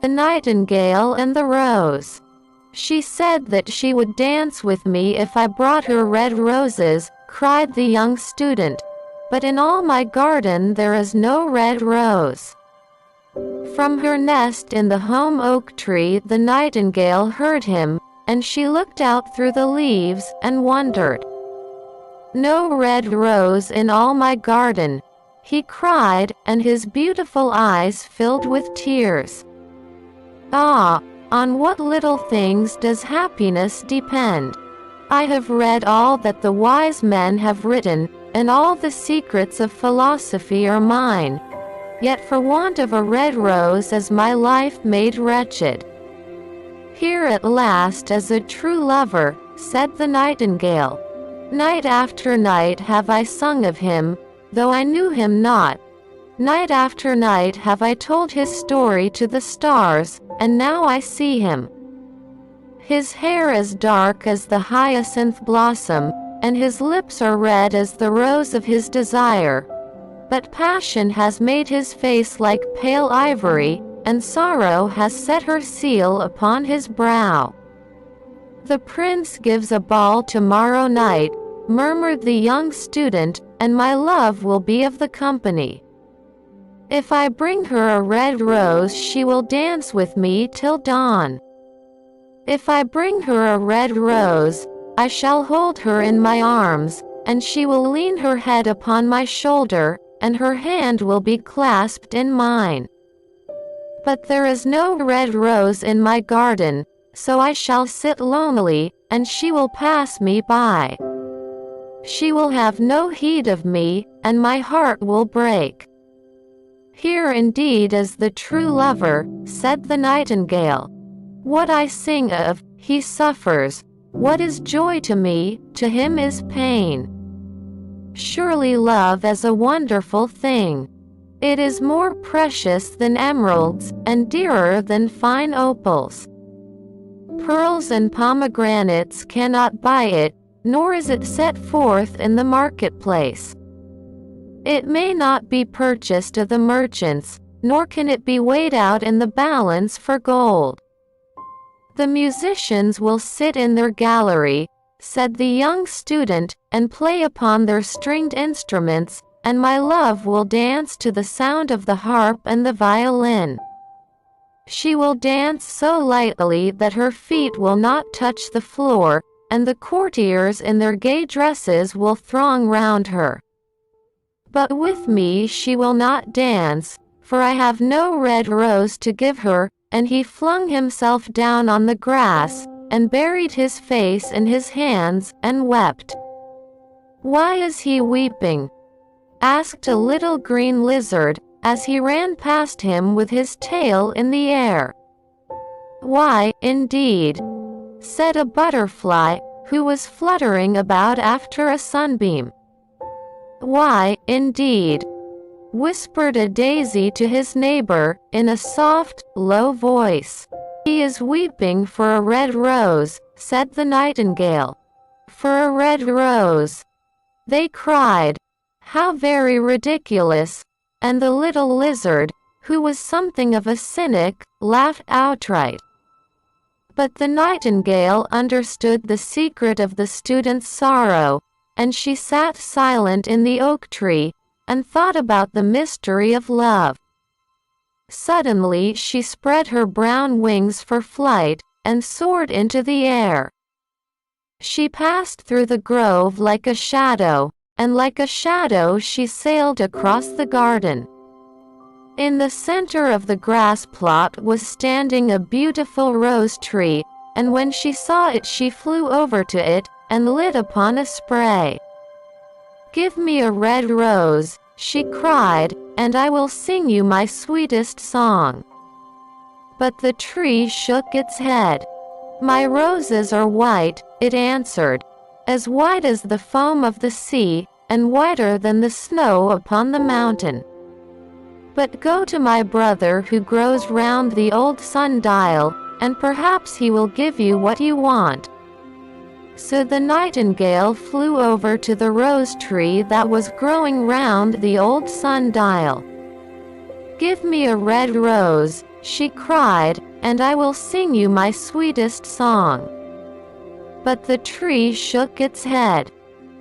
The Nightingale and the Rose. She said that she would dance with me if I brought her red roses, cried the young student. But in all my garden there is no red rose. From her nest in the home oak tree the nightingale heard him, and she looked out through the leaves and wondered. No red rose in all my garden, he cried, and his beautiful eyes filled with tears. Ah, on what little things does happiness depend? I have read all that the wise men have written, and all the secrets of philosophy are mine. Yet for want of a red rose is my life made wretched. Here at last is a true lover, said the nightingale. Night after night have I sung of him, though I knew him not. Night after night have I told his story to the stars, and now I see him. His hair is dark as the hyacinth blossom, and his lips are red as the rose of his desire. But passion has made his face like pale ivory, and sorrow has set her seal upon his brow. The prince gives a ball tomorrow night, murmured the young student, and my love will be of the company. If I bring her a red rose she will dance with me till dawn. If I bring her a red rose, I shall hold her in my arms, and she will lean her head upon my shoulder, and her hand will be clasped in mine. But there is no red rose in my garden, so I shall sit lonely, and she will pass me by. She will have no heed of me, and my heart will break. Here indeed is the true lover, said the nightingale. What I sing of, he suffers. What is joy to me, to him is pain. Surely love is a wonderful thing. It is more precious than emeralds, and dearer than fine opals. Pearls and pomegranates cannot buy it, nor is it set forth in the marketplace. It may not be purchased of the merchants, nor can it be weighed out in the balance for gold. The musicians will sit in their gallery, said the young student, and play upon their stringed instruments, and my love will dance to the sound of the harp and the violin. She will dance so lightly that her feet will not touch the floor, and the courtiers in their gay dresses will throng round her. But with me she will not dance, for I have no red rose to give her, and he flung himself down on the grass, and buried his face in his hands, and wept. Why is he weeping? Asked a little green lizard, as he ran past him with his tail in the air. Why, indeed, said a butterfly, who was fluttering about after a sunbeam. Why, indeed, whispered a daisy to his neighbor, in a soft, low voice. He is weeping for a red rose, said the nightingale. For a red rose, they cried. How very ridiculous! And the little lizard, who was something of a cynic, laughed outright. But the nightingale understood the secret of the student's sorrow, and she sat silent in the oak tree, and thought about the mystery of love. Suddenly she spread her brown wings for flight, and soared into the air. She passed through the grove like a shadow, and like a shadow she sailed across the garden. In the center of the grass plot was standing a beautiful rose tree, and when she saw it she flew over to it, and lit upon a spray. Give me a red rose, she cried, and I will sing you my sweetest song. But the tree shook its head. My roses are white, it answered, as white as the foam of the sea, and whiter than the snow upon the mountain. But go to my brother who grows round the old sundial, and perhaps he will give you what you want. So the nightingale flew over to the rose tree that was growing round the old sundial. Give me a red rose, she cried, "and I will sing you my sweetest song." But the tree shook its head.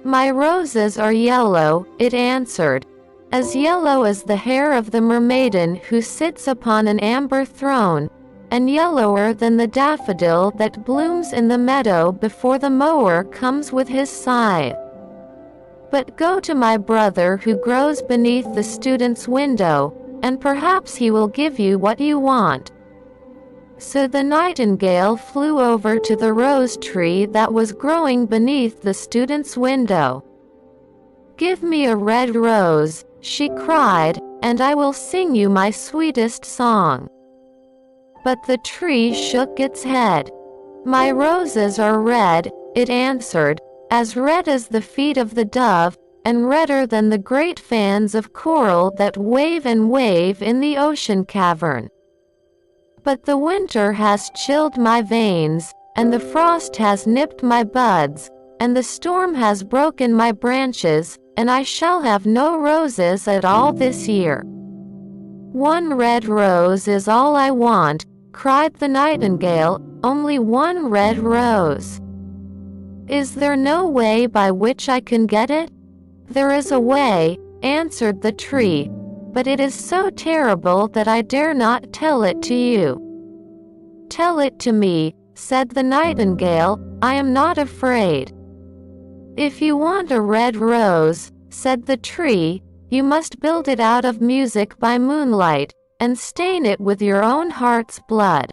"My roses are yellow," it answered, "as yellow as the hair of the mermaiden who sits upon an amber throne, and yellower than the daffodil that blooms in the meadow before the mower comes with his scythe. But go to my brother who grows beneath the student's window, and perhaps he will give you what you want." So the nightingale flew over to the rose tree that was growing beneath the student's window. "Give me a red rose," she cried, "and I will sing you my sweetest song." But the tree shook its head. "My roses are red," it answered, "as red as the feet of the dove, and redder than the great fans of coral that wave and wave in the ocean cavern. But the winter has chilled my veins, and the frost has nipped my buds, and the storm has broken my branches, and I shall have no roses at all this year. One red rose is all I want," cried the nightingale, "only one red rose. Is there no way by which I can get it?" "There is a way," answered the tree, "but it is so terrible that I dare not tell it to you." "Tell it to me," said the nightingale, "I am not afraid." "If you want a red rose," said the tree, "you must build it out of music by moonlight, and stain it with your own heart's blood.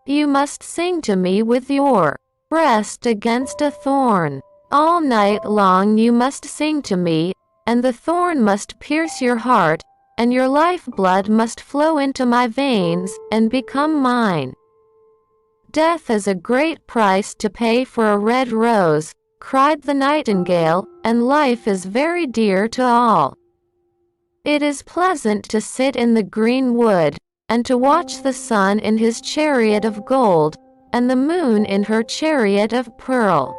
You must sing to me with your breast against a thorn. All night long you must sing to me, and the thorn must pierce your heart, and your lifeblood must flow into my veins, and become mine." "Death is a great price to pay for a red rose," cried the nightingale, "and life is very dear to all. It is pleasant to sit in the green wood, and to watch the sun in his chariot of gold, and the moon in her chariot of pearl.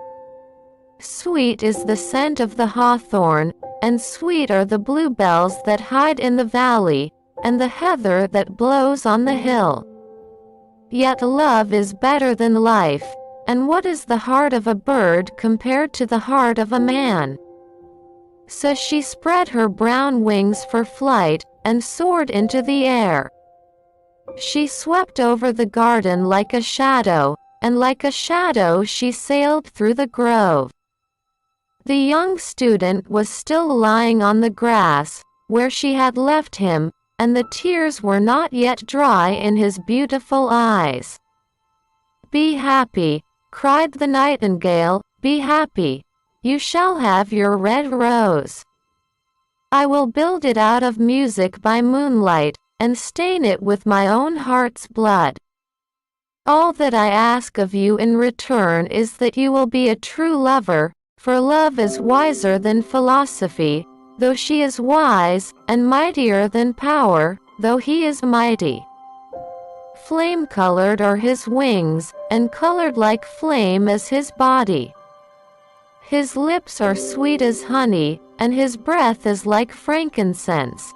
Sweet is the scent of the hawthorn, and sweet are the bluebells that hide in the valley, and the heather that blows on the hill. Yet love is better than life, and what is the heart of a bird compared to the heart of a man?" So she spread her brown wings for flight, and soared into the air. She swept over the garden like a shadow, and like a shadow she sailed through the grove. The young student was still lying on the grass, where she had left him, and the tears were not yet dry in his beautiful eyes. "Be happy," cried the nightingale, "be happy. You shall have your red rose. I will build it out of music by moonlight, and stain it with my own heart's blood. All that I ask of you in return is that you will be a true lover, for love is wiser than philosophy, though she is wise, and mightier than power, though he is mighty. Flame-colored are his wings, and colored like flame is his body. His lips are sweet as honey, and his breath is like frankincense."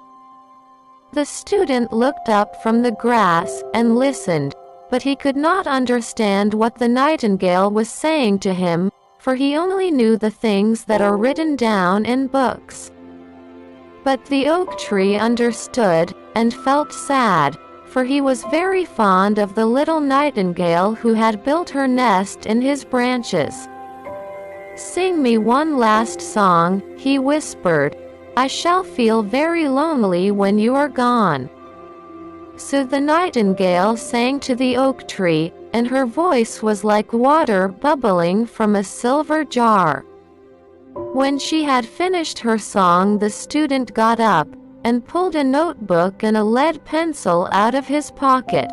The student looked up from the grass, and listened, but he could not understand what the nightingale was saying to him, for he only knew the things that are written down in books. But the oak tree understood, and felt sad, for he was very fond of the little nightingale who had built her nest in his branches. "Sing me one last song," he whispered. "I shall feel very lonely when you are gone." So the nightingale sang to the oak tree, and her voice was like water bubbling from a silver jar. When she had finished her song, the student got up, and pulled a notebook and a lead pencil out of his pocket.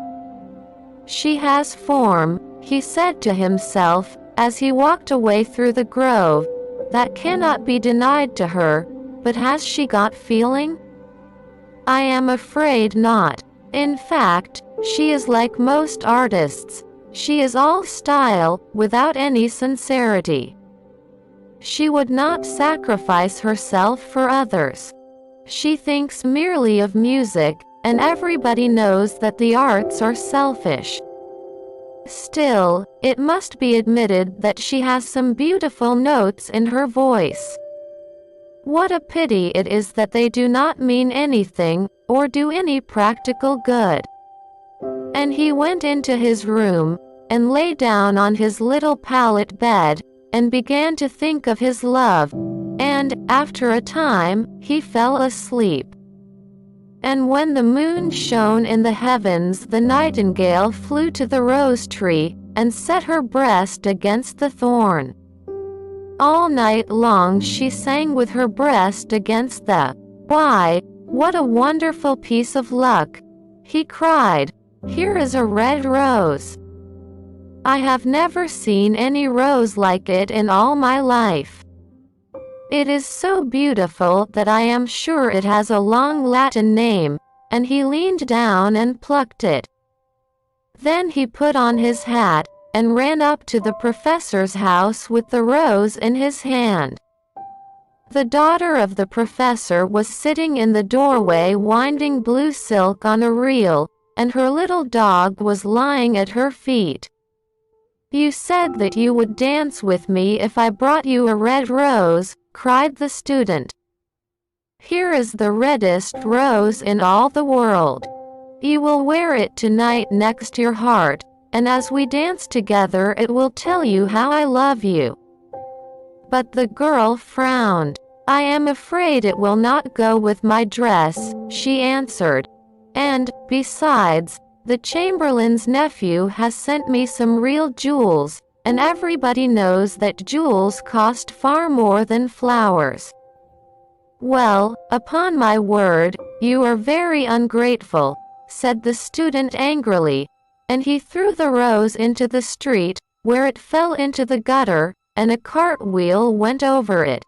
"She has form," he said to himself, as he walked away through the grove. "That cannot be denied to her, but has she got feeling? I am afraid not. In fact, she is like most artists. She is all style, without any sincerity. She would not sacrifice herself for others. She thinks merely of music, and everybody knows that the arts are selfish. Still, it must be admitted that she has some beautiful notes in her voice. What a pity it is that they do not mean anything, or do any practical good." And he went into his room, and lay down on his little pallet bed, and began to think of his love, and, after a time, he fell asleep. And when the moon shone in the heavens, the nightingale flew to the rose tree, and set her breast against the thorn. All night long she sang with her breast against the. "Why, what a wonderful piece of luck!" he cried. "Here is a red rose. I have never seen any rose like it in all my life. It is so beautiful that I am sure it has a long Latin name," and he leaned down and plucked it. Then he put on his hat, and ran up to the professor's house with the rose in his hand. The daughter of the professor was sitting in the doorway winding blue silk on a reel, and her little dog was lying at her feet. "You said that you would dance with me if I brought you a red rose," cried the student. "Here is the reddest rose in all the world. You will wear it tonight next your heart, and as we dance together it will tell you how I love you." But the girl frowned. "I am afraid it will not go with my dress," she answered. "And, besides, the Chamberlain's nephew has sent me some real jewels, and everybody knows that jewels cost far more than flowers." "Well, upon my word, you are very ungrateful," said the student angrily, and he threw the rose into the street, where it fell into the gutter, and a cartwheel went over it.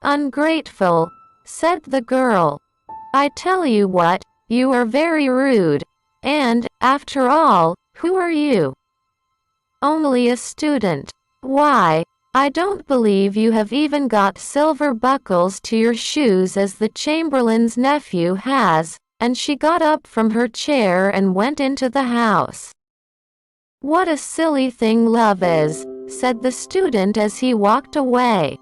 "Ungrateful," said the girl. "I tell you what, you are very rude. And, after all, who are you?" "Only a student." "Why, I don't believe you have even got silver buckles to your shoes as the Chamberlain's nephew has," and she got up from her chair and went into the house. "What a silly thing love is," said the student as he walked away.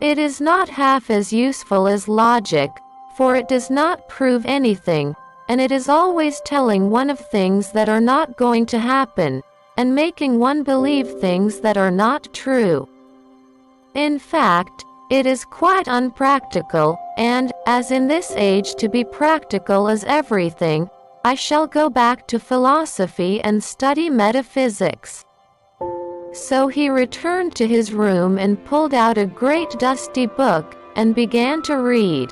"It is not half as useful as logic, for it does not prove anything, and it is always telling one of things that are not going to happen, and making one believe things that are not true. In fact, it is quite unpractical, and, as in this age to be practical is everything, I shall go back to philosophy and study metaphysics." So he returned to his room and pulled out a great dusty book, and began to read.